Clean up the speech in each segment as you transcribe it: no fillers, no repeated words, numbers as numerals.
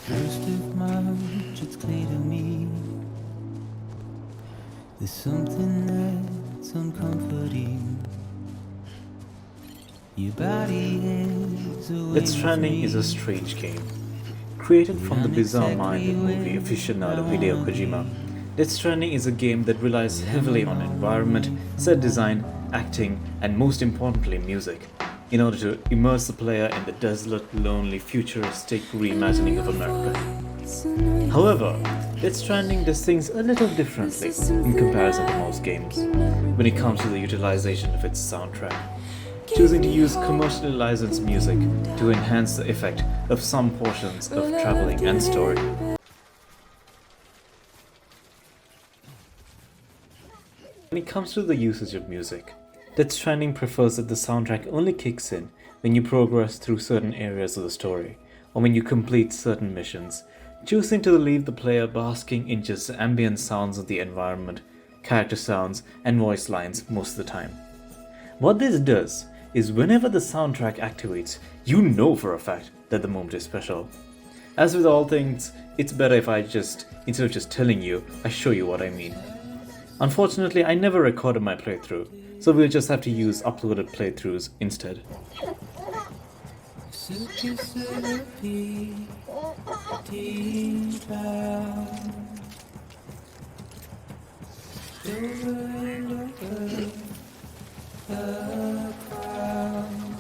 First of March, it's clear to me there's something that's uncomforting. Your body is Death away with Stranding is a me. strange game. Created But from the I'm bizarre mind exactly and where movie you aficionado Hideo found Kojima, me. Death Stranding is a game that relies But I'm a heavily on long environment, way set from design, home. acting, and most importantly, music, in order to immerse the player in the desolate, lonely, futuristic And reimagining of your America. voice in my However, Death ear. Stranding does things a little This differently is in something comparison to I most games can never when it comes to the give. utilization of its soundtrack, Give choosing to me use hope commercially licensed and music then to doubt. enhance the effect of some portions We're of left traveling to and story. him. When it comes to the usage of music, Death Stranding prefers that the soundtrack only kicks in when you progress through certain areas of the story, or when you complete certain missions, choosing to leave the player basking in just the ambient sounds of the environment, character sounds, and voice lines most of the time. What this does is whenever the soundtrack activates, you know for a fact that the moment is special. As with all things, it's better if instead of just telling you, I show you what I mean. Unfortunately, I never recorded my playthrough, so we'll just have to use uploaded playthroughs instead. Circus therapy, deep down, over and over the ground.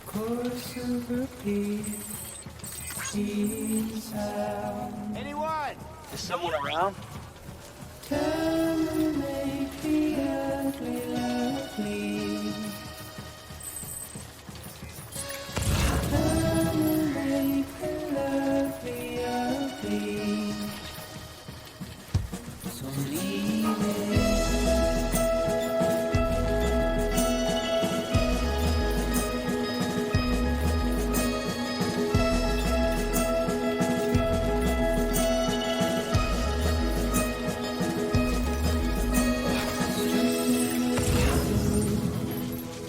Chorus of repeat, deep sound. Anyone? Is someone around? Time to make the ugly lovely. Time to make the lovely ugly. So leave it.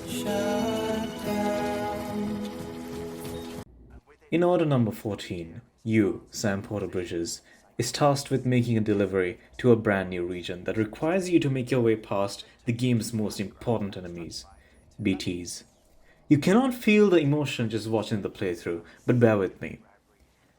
Shut down. In order number 14, you, Sam Porter Bridges, is tasked with making a delivery to a brand new region that requires you to make your way past the game's most important enemies, BTs. You cannot feel the emotion just watching the playthrough, but bear with me.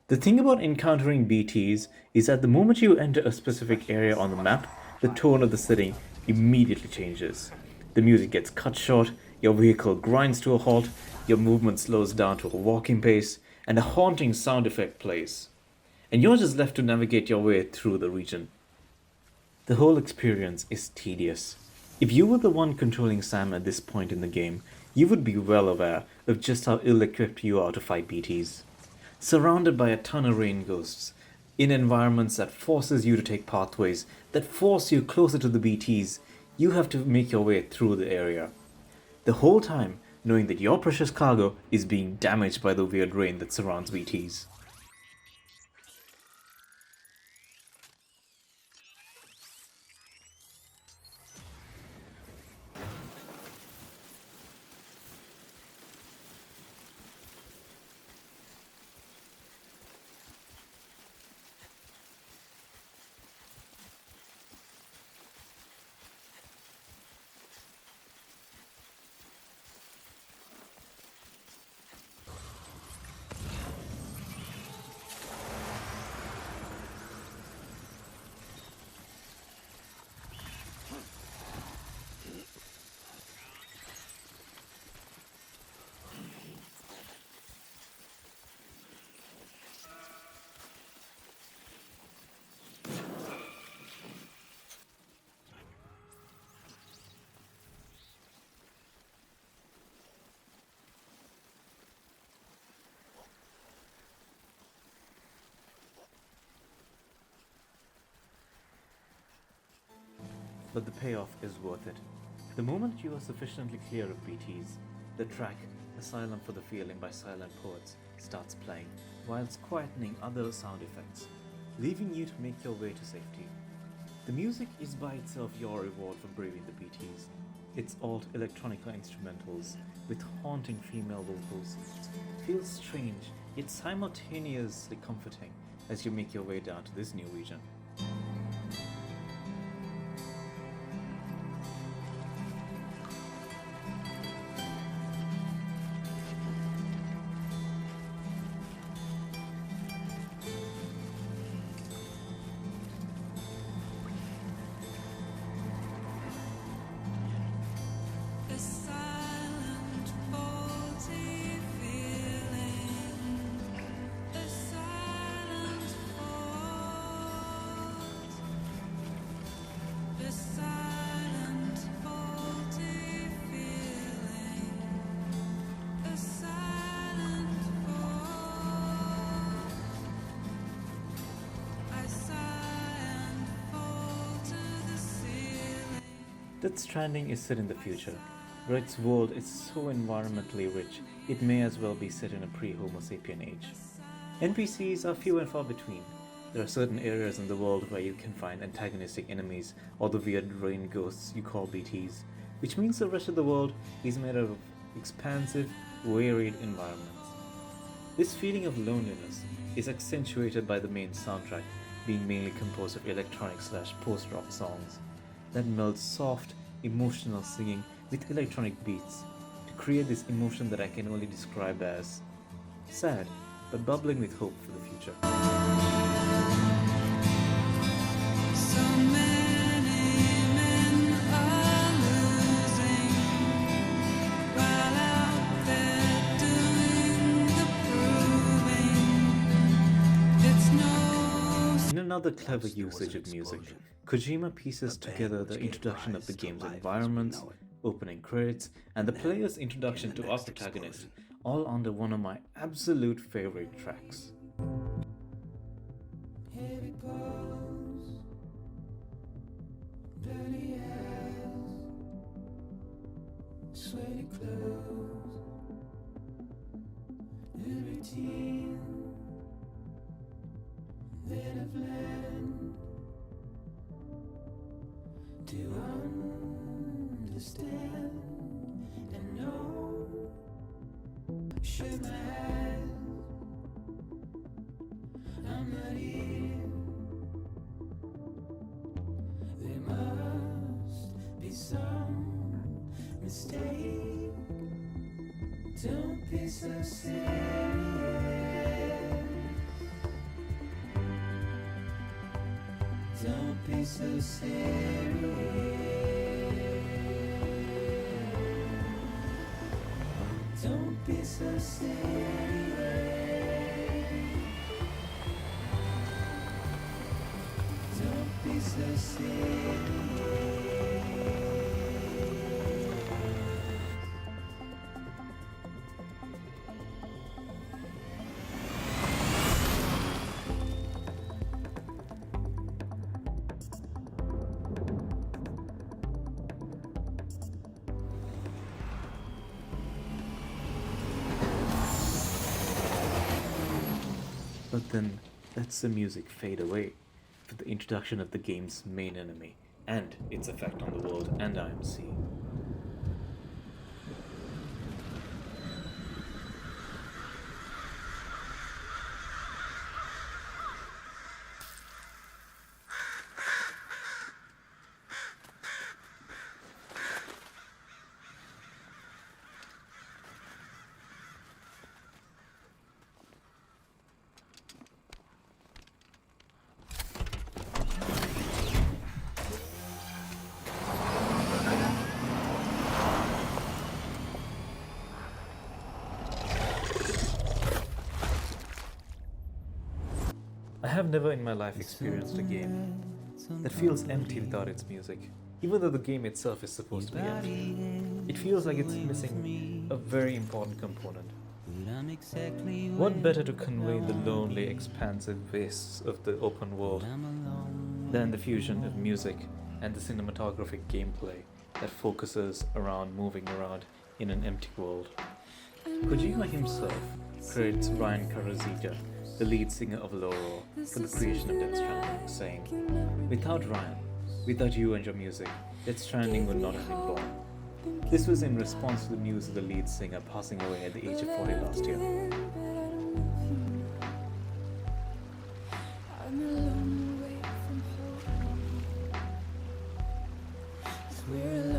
The thing about encountering BTs is that the moment you enter a specific area on the map, the tone of the setting immediately changes. The music gets cut short, your vehicle grinds to a halt, your movement slows down to a walking pace, and a haunting sound effect plays. And you're just left to navigate your way through the region. The whole experience is tedious. If you were the one controlling Sam at this point in the game, you would be well aware of just how ill equipped you are to fight BTs. Surrounded by a ton of rain ghosts, in environments that forces you to take pathways that force you closer to the BTs, you have to make your way through the area. The whole time knowing that your precious cargo is being damaged by the weird rain that surrounds BTs. But the payoff is worth it. The moment you are sufficiently clear of BTs, the track Asylum for the Feeling by Silent Poets starts playing, whilst quietening other sound effects, leaving you to make your way to safety. The music is by itself your reward for braving the BTs. Its alt electronica instrumentals with haunting female vocals feels strange yet simultaneously comforting as you make your way down to this new region. A silent, faulty feeling. A silent fault. A silent, faulty feeling. A silent fault. I sigh and fall to the ceiling. Death Stranding is set in the future, where its world is so environmentally rich it may as well be set in a pre-Homo sapien age. NPCs are few and far between. There are certain areas in the world where you can find antagonistic enemies or the weird rain ghosts you call BTs, which means the rest of the world is made up of expansive, varied environments. This feeling of loneliness is accentuated by the main soundtrack being mainly composed of electronic / post-rock songs that meld soft, emotional singing with electronic beats to create this emotion that I can only describe as sad but bubbling with hope for the future. So many men are losing while out there doing the proving. It's no In another clever usage of music, Kojima pieces together the introduction of the game's environments, opening credits, and the player's introduction to our protagonist, all under one of my absolute favorite tracks. heavy clothes, dirty hands, sweaty clothes, the routine that I've learned to understand and know. Shake my hand, I'm not here. There must be some mistake. Don't be so serious. Don't be so serious. Don't be so serious. Don't be so serious. But then lets the music fade away for the introduction of the game's main enemy and its effect on the world and IMC. I have never in my life experienced a game that feels empty without its music. Even though the game itself is supposed to be empty, it feels like it's missing a very important component. What better to convey the lonely, expansive wastes of the open world than the fusion of music and the cinematographic gameplay that focuses around moving around in an empty world? Kojima himself credits Brian Karazika, the lead singer of Loro, for the creation of Death Stranding, saying, "Without Ryan, without you and your music, Death Stranding would not have been born. This was in response to the news of the lead singer passing away at the age of 40 last year. I'm alone away from home. 'Cause we're